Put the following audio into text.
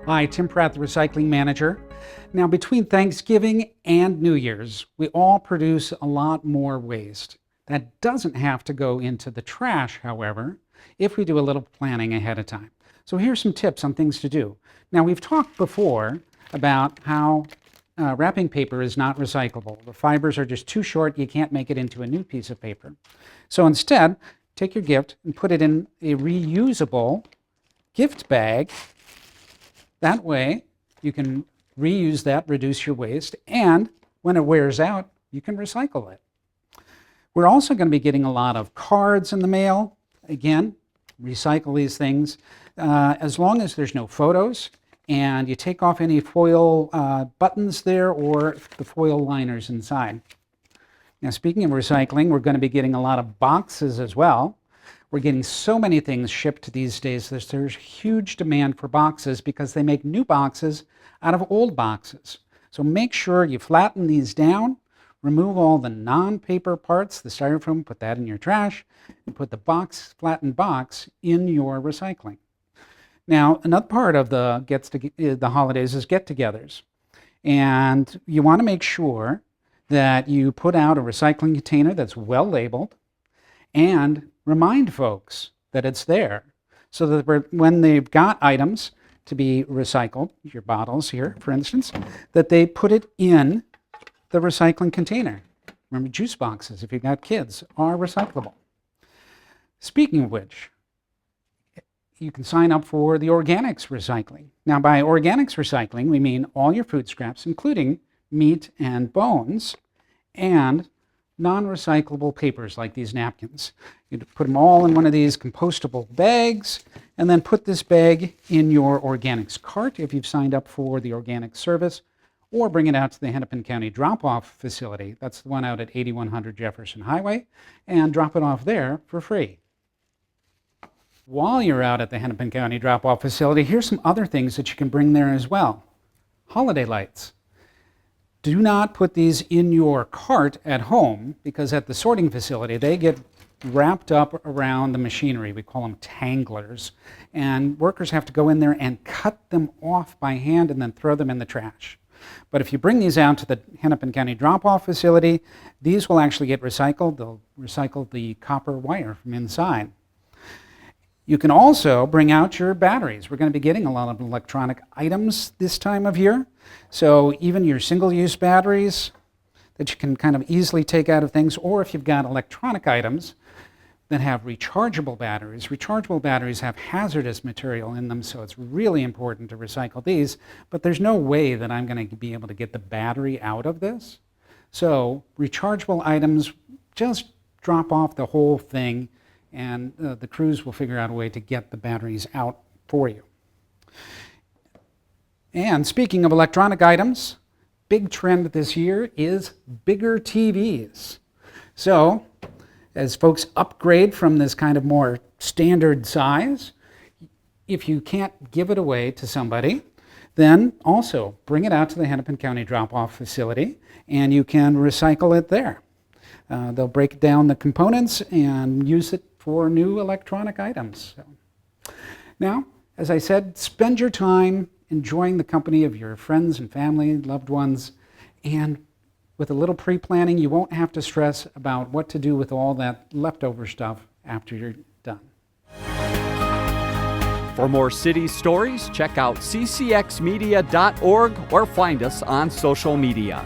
Hi, Tim Pratt, the Recycling Manager. Now, between Thanksgiving and New Year's, we all produce a lot more waste. That doesn't have to go into the trash, however, if we do a little planning ahead of time. So here's some tips on things to do. Now, we've talked before about how wrapping paper is not recyclable. The fibers are just too short, you can't make it into a new piece of paper. So instead, take your gift and put it in a reusable gift bag. That way, you can reuse that, reduce your waste, and when it wears out, you can recycle it. We're also going to be getting a lot of cards in the mail. Again, recycle these things. As long as there's no photos, and you take off any foil buttons there or the foil liners inside. Now, speaking of recycling, we're going to be getting a lot of boxes as well. We're getting so many things shipped these days. There's huge demand for boxes because they make new boxes out of old boxes. So make sure you flatten these down, remove all the non-paper parts, the styrofoam, put that in your trash, and put the flattened box in your recycling. Now, another part of the holidays is get-togethers. And you want to make sure that you put out a recycling container that's well labeled and remind folks that it's there so that when they've got items to be recycled, your bottles here, for instance, that they put it in the recycling container. Remember, juice boxes, if you've got kids, are recyclable. Speaking of which, you can sign up for the organics recycling. Now, by organics recycling, we mean all your food scraps, including meat and bones, and non-recyclable papers like these napkins. You put them all in one of these compostable bags, and then put this bag in your organics cart if you've signed up for the organic service, or bring it out to the Hennepin County drop-off facility. That's the one out at 8100 Jefferson Highway, and drop it off there for free. While you're out at the Hennepin County drop-off facility, here's some other things that you can bring there as well. Holiday lights. Do not put these in your cart at home because at the sorting facility, they get wrapped up around the machinery. We call them tanglers. And workers have to go in there and cut them off by hand and then throw them in the trash. But if you bring these out to the Hennepin County drop-off facility, these will actually get recycled. They'll recycle the copper wire from inside. You can also bring out your batteries. We're going to be getting a lot of electronic items this time of year. So even your single-use batteries that you can kind of easily take out of things, or if you've got electronic items that have rechargeable batteries have hazardous material in them, so it's really important to recycle these. But there's no way that I'm going to be able to get the battery out of this. So rechargeable items, just drop off the whole thing, and the crews will figure out a way to get the batteries out for you. And speaking of electronic items, big trend this year is bigger TVs. So as folks upgrade from this kind of more standard size, if you can't give it away to somebody, then also bring it out to the Hennepin County drop-off facility and you can recycle it there. They'll break down the components and use it for new electronic items. So, now, as I said, spend your time enjoying the company of your friends and family, loved ones, and with a little pre-planning, you won't have to stress about what to do with all that leftover stuff after you're done. For more city stories, check out ccxmedia.org or find us on social media.